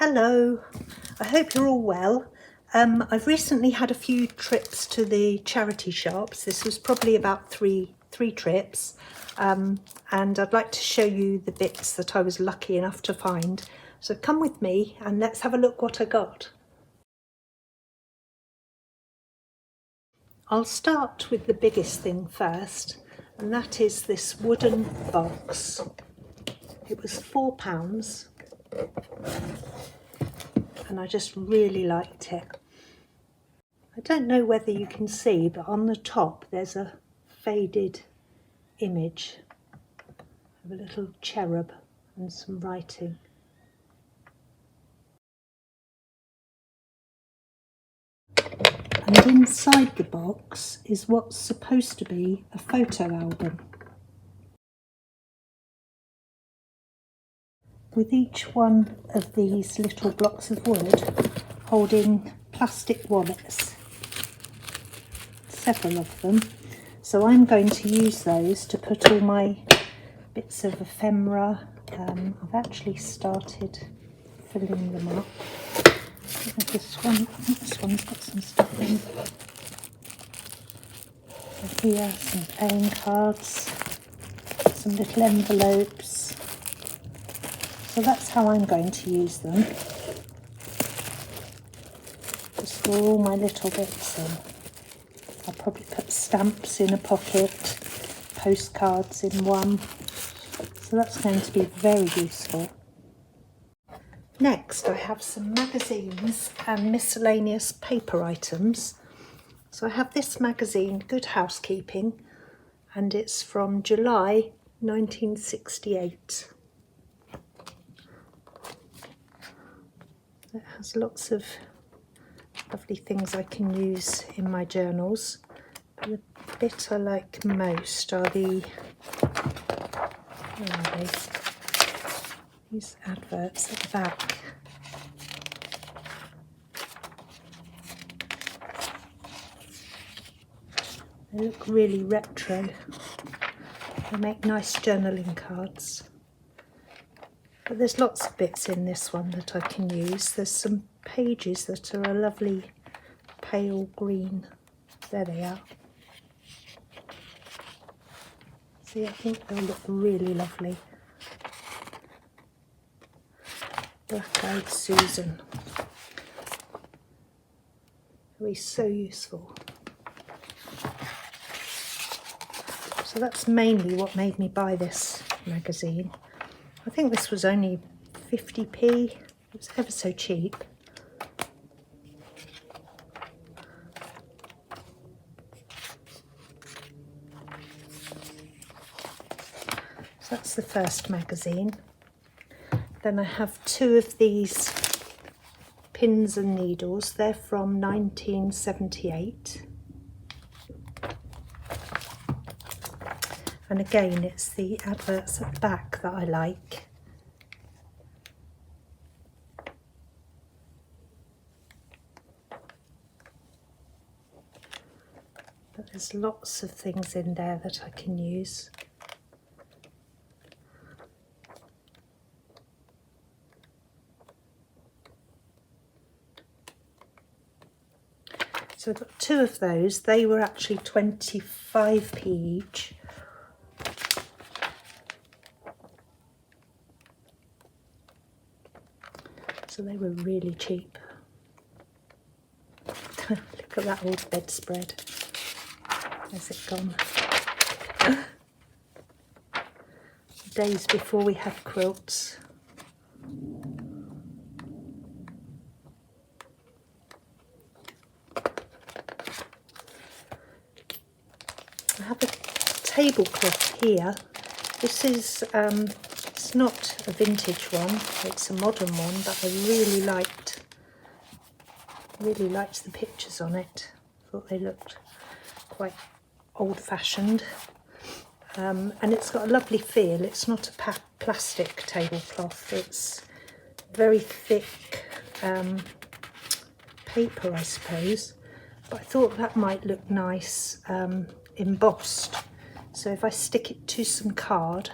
Hello, I hope you're all well. I've recently had a few trips to the charity shops. This was probably about three trips, and I'd like to show you the bits that I was lucky enough to find. So come with me and let's have a look what I got. I'll start with the biggest thing first, and that is this wooden box. It was £4. And I just really liked it. I don't know whether you can see, but on the top there's a faded image of a little cherub and some writing. And inside the box is what's supposed to be a photo album, with each one of these little blocks of wood holding plastic wallets, several of them. So I'm going to use those to put all my bits of ephemera. I've actually started filling them up. This one, I think this one's got some stuff in. So here, some playing cards, some little envelopes. So that's how I'm going to use them. Just store all my little bits in. I'll probably put stamps in a pocket, postcards in one. So that's going to be very useful. Next, I have some magazines and miscellaneous paper items. So I have this magazine, Good Housekeeping, and it's from July 1968. It has lots of lovely things I can use in my journals. But the bit I like most are these adverts at the back. They look really retro. They make nice journaling cards. But there's lots of bits in this one that I can use. There's some pages that are a lovely pale green. There they are. See, I think they'll look really lovely. Black-eyed Susan. They'll be so useful. So that's mainly what made me buy this magazine. I think this was only 50p. It was ever so cheap. So that's the first magazine. Then I have two of these pins and needles. They're from 1978. And again, it's the adverts at the back that I like. But there's lots of things in there that I can use. So I've got two of those. They were actually 25p each. So they were really cheap. Look at that old bedspread. Where's it gone? Days before we had quilts. I have a tablecloth here. This is it's not a vintage one, it's a modern one, but I really liked the pictures on it. I thought they looked quite old-fashioned, and it's got a lovely feel. It's not a plastic tablecloth, it's very thick paper, I suppose, but I thought that might look nice embossed. So if I stick it to some card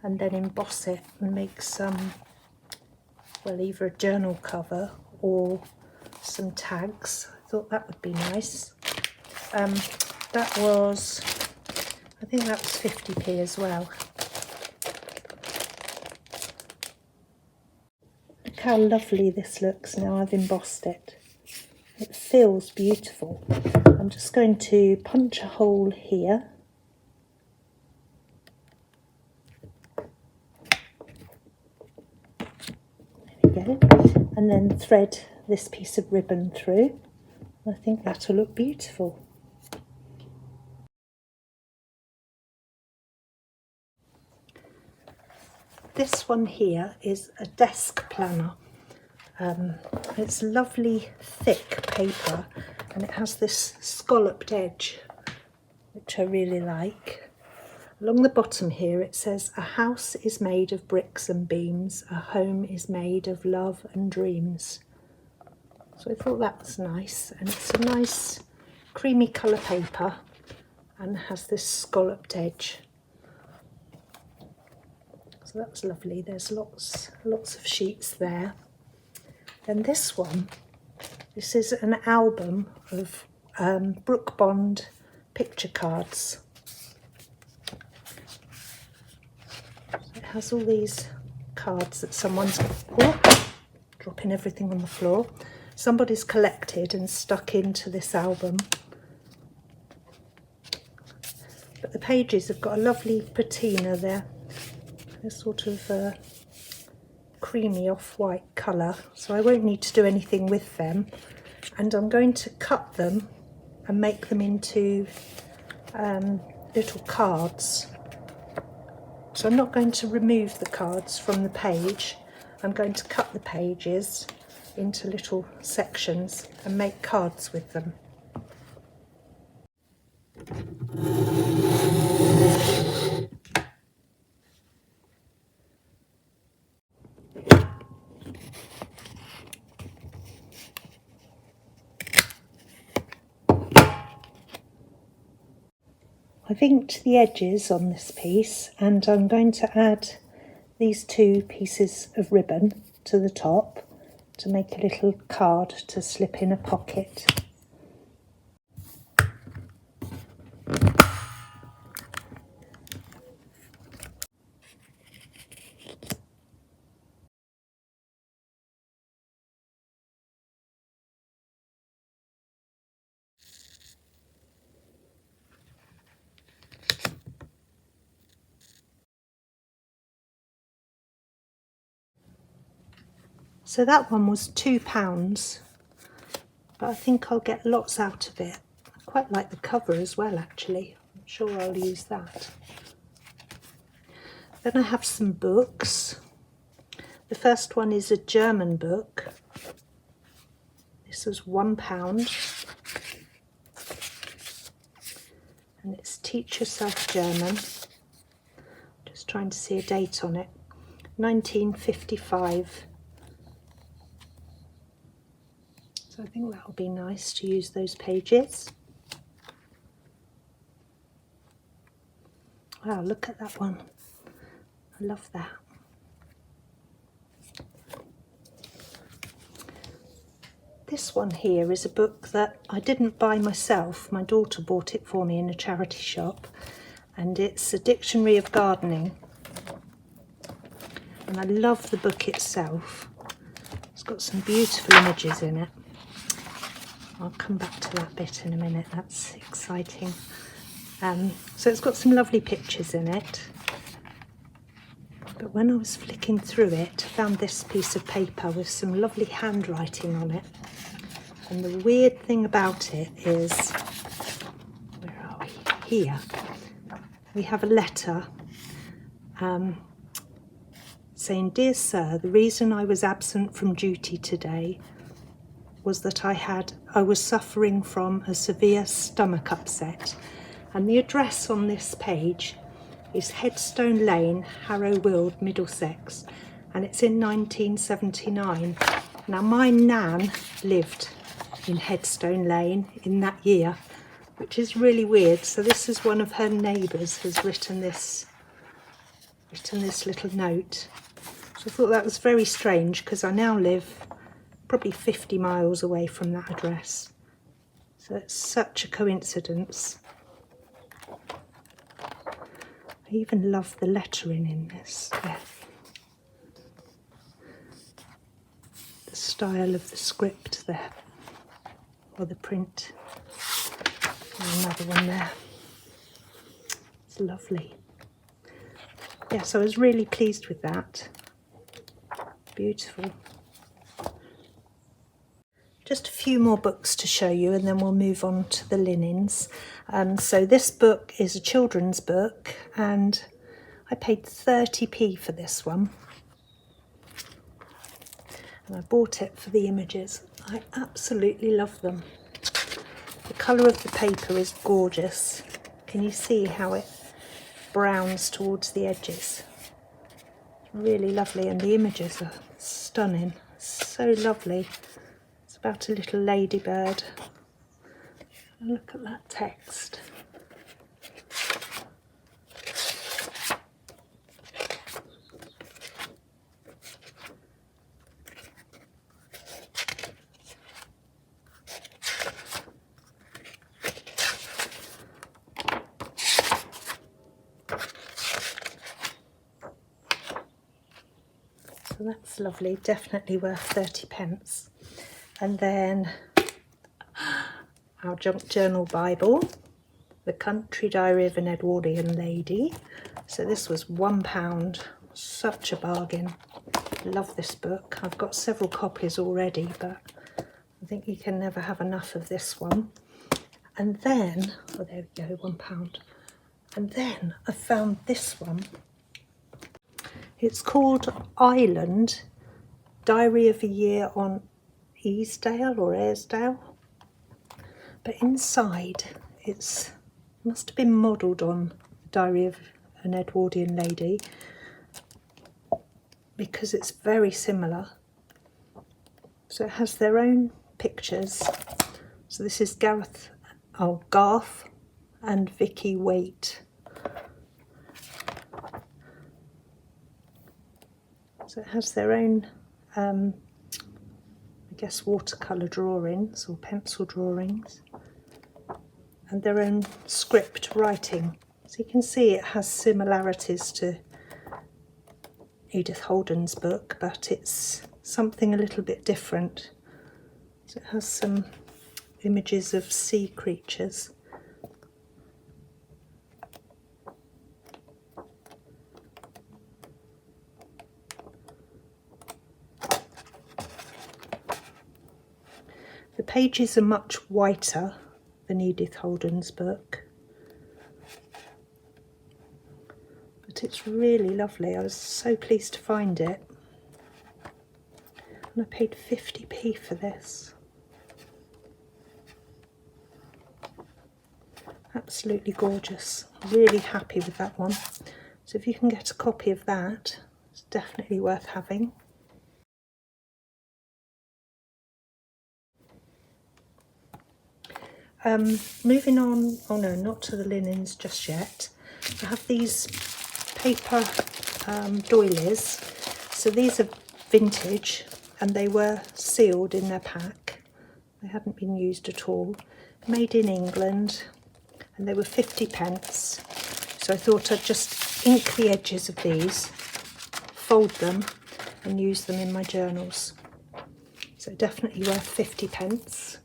and then emboss it and make some well, either a journal cover or some tags. I thought that would be nice. That was, I think that was 50p as well. Look how lovely this looks now I've embossed it. It feels beautiful. I'm just going to punch a hole here. There we go. And then thread this piece of ribbon through. I think that'll look beautiful. This one here is a desk planner. It's lovely thick paper and it has this scalloped edge, which I really like. Along the bottom here it says, a house is made of bricks and beams, a home is made of love and dreams. So I thought that was nice, and it's a nice creamy colour paper and has this scalloped edge. So that's lovely. There's lots of sheets there. And this one, this is an album of Brook Bond picture cards. So it has all these cards that someone's, dropping everything on the floor, somebody's collected and stuck into this album. But the pages have got a lovely patina there. They're sort of creamy off-white colour, so I won't need to do anything with them. And I'm going to cut them and make them into little cards. So I'm not going to remove the cards from the page. I'm going to cut the pages into little sections and make cards with them. I've inked the edges on this piece, and I'm going to add these two pieces of ribbon to the top to make a little card to slip in a pocket. So that one was £2, but I think I'll get lots out of it. I quite like the cover as well, actually. I'm sure I'll use that. Then I have some books. The first one is a German book. This was £1. And it's Teach Yourself German. Just trying to see a date on it. 1955. So I think that will be nice to use those pages. Wow, look at that one. I love that. This one here is a book that I didn't buy myself. My daughter bought it for me in a charity shop, and it's a dictionary of gardening. And I love the book itself. It's got some beautiful images in it. I'll come back to that bit in a minute, that's exciting. So it's got some lovely pictures in it. But when I was flicking through it, I found this piece of paper with some lovely handwriting on it. And the weird thing about it is, where are we? Here. We have a letter saying, "Dear Sir, the reason I was absent from duty today was that I was suffering from a severe stomach upset." And the address on this page is Headstone Lane, Harrow Weald, Middlesex, and it's in 1979. Now my nan lived in Headstone Lane in that year, which is really weird. So this is one of her neighbours has written this little note. So I thought that was very strange because I now live probably 50 miles away from that address. So it's such a coincidence. I even love the lettering in this. Yeah. The style of the script there, or the print. And another one there. It's lovely. Yeah, so I was really pleased with that. Beautiful. Just a few more books to show you and then we'll move on to the linens. So this book is a children's book and I paid 30p for this one. And I bought it for the images. I absolutely love them. The colour of the paper is gorgeous. Can you see how it browns towards the edges? Really lovely, and the images are stunning. So lovely. It's about a little ladybird. Look at that text. So that's lovely, definitely worth 30p. And then our junk journal Bible, The Country Diary of an Edwardian Lady. So this was £1, such a bargain. Love this book. I've got several copies already, but I think you can never have enough of this one. And then, oh there we go, £1. And then I found this one. It's called Island, Diary of a Year on Easdale or Airsdale. But inside it must have been modelled on Diary of an Edwardian Lady because it's very similar. So it has their own pictures. So this is Garth and Vicky Waite. So it has their own, I guess, watercolour drawings or pencil drawings and their own script writing. So you can see it has similarities to Edith Holden's book, but it's something a little bit different. So it has some images of sea creatures. The pages are much whiter than Edith Holden's book, but it's really lovely. I was so pleased to find it, and I paid 50p for this. Absolutely gorgeous. Really happy with that one. So if you can get a copy of that, it's definitely worth having. Moving on, oh no, not to the linens just yet. I have these paper doilies. So these are vintage and they were sealed in their pack. They hadn't been used at all. Made in England and they were 50p. So I thought I'd just ink the edges of these, fold them and use them in my journals. So definitely worth 50p.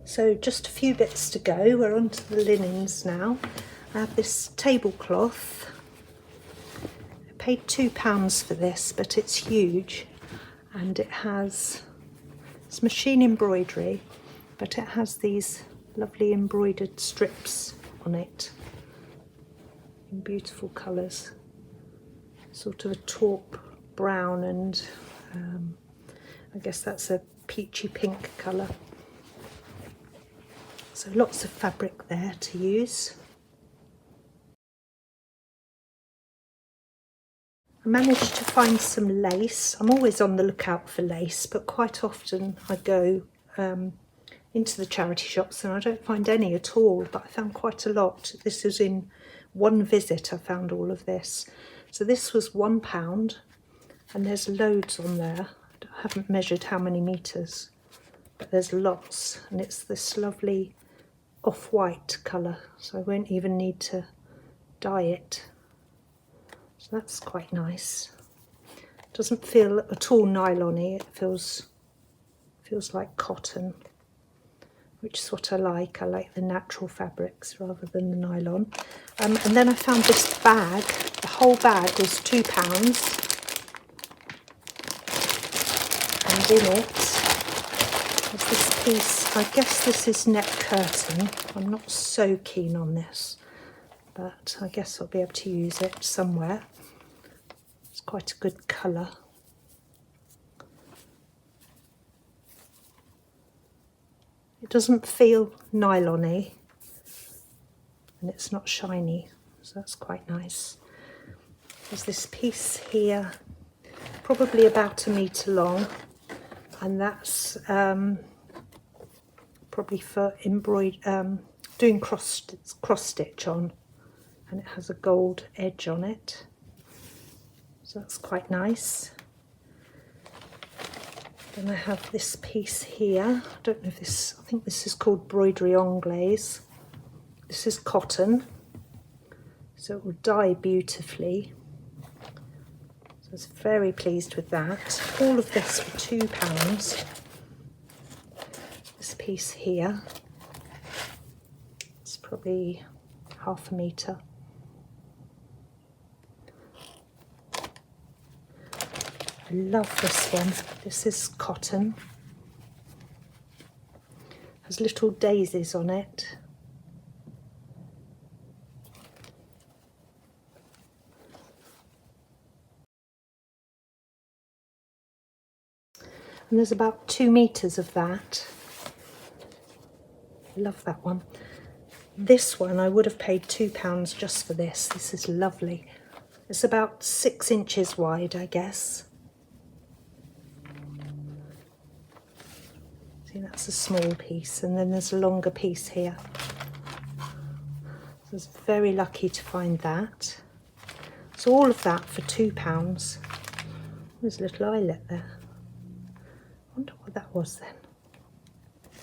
So just a few bits to go. We're on to the linens now. I have this tablecloth. I paid £2 for this, but it's huge and it's machine embroidery, but it has these lovely embroidered strips on it in beautiful colours. Sort of a taupe brown and I guess that's a peachy pink colour. So lots of fabric there to use. I managed to find some lace. I'm always on the lookout for lace, but quite often I go into the charity shops and I don't find any at all, but I found quite a lot. This was in one visit I found all of this. So this was £1 and there's loads on there. I haven't measured how many meters, but there's lots, and it's this lovely off-white colour, so I won't even need to dye it. So that's quite nice. Doesn't feel at all nylon-y, it feels like cotton, which is what I like. I like the natural fabrics rather than the nylon. And then I found this bag. The whole bag was £2. And in it is this piece. I guess this is net curtain. I'm not so keen on this, but I guess I'll be able to use it somewhere. It's quite a good colour. It doesn't feel nylon-y and it's not shiny, so that's quite nice. There's this piece here, probably about 1 metre long, and that's probably for doing cross stitch on, and it has a gold edge on it, so that's quite nice. Then I have this piece here. I don't know if I think this is called broderie anglaise. This is cotton, so it will dye beautifully. So I was very pleased with that. All of this for £2. This piece here, it's probably ½ metre. I love this one. This is cotton. Has little daisies on it. And there's about 2 meters of that. I love that one. This one I would have paid £2 just for this. This is lovely. It's about 6 inches wide, I guess. See, that's a small piece, and then there's a longer piece here. So I was very lucky to find that. So all of that for £2. There's a little eyelet there. I wonder what that was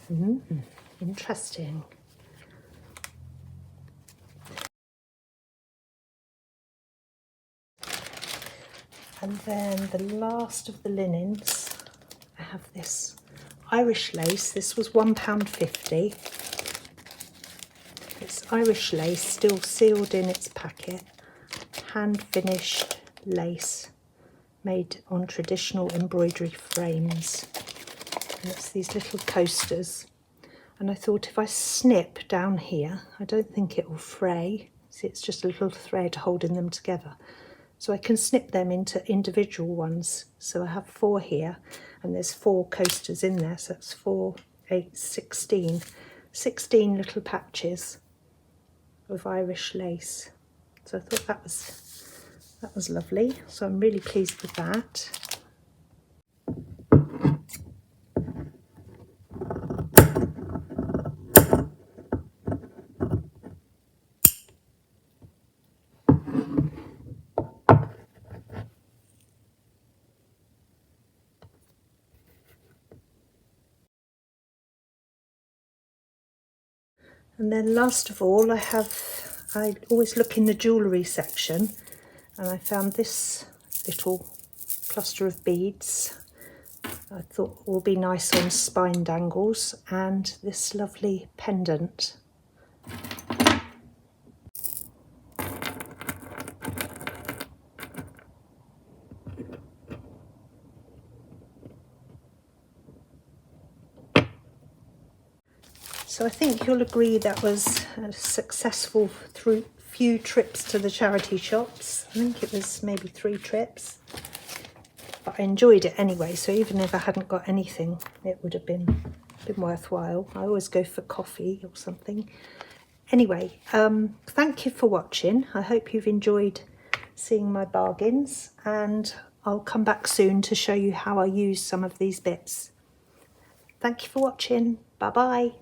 then. Interesting. And then the last of the linens, I have this Irish lace. This was £1.50. It's Irish lace, still sealed in its packet, hand finished lace made on traditional embroidery frames. And it's these little coasters. And I thought if I snip down here, I don't think it will fray. See, it's just a little thread holding them together. So I can snip them into individual ones. So I have 4 here, and there's 4 coasters in there. So that's 4, 8, 16. 16 little patches of Irish lace. So I thought that was lovely. So I'm really pleased with that. And then last of all, I always look in the jewellery section, and I found this little cluster of beads. I thought will be nice on spine dangles, and this lovely pendant. So I think you'll agree that was a successful few trips to the charity shops. I think it was maybe 3 trips, but I enjoyed it anyway. So even if I hadn't got anything, it would have been worthwhile. I always go for coffee or something. Anyway, thank you for watching. I hope you've enjoyed seeing my bargains, and I'll come back soon to show you how I use some of these bits. Thank you for watching. Bye bye.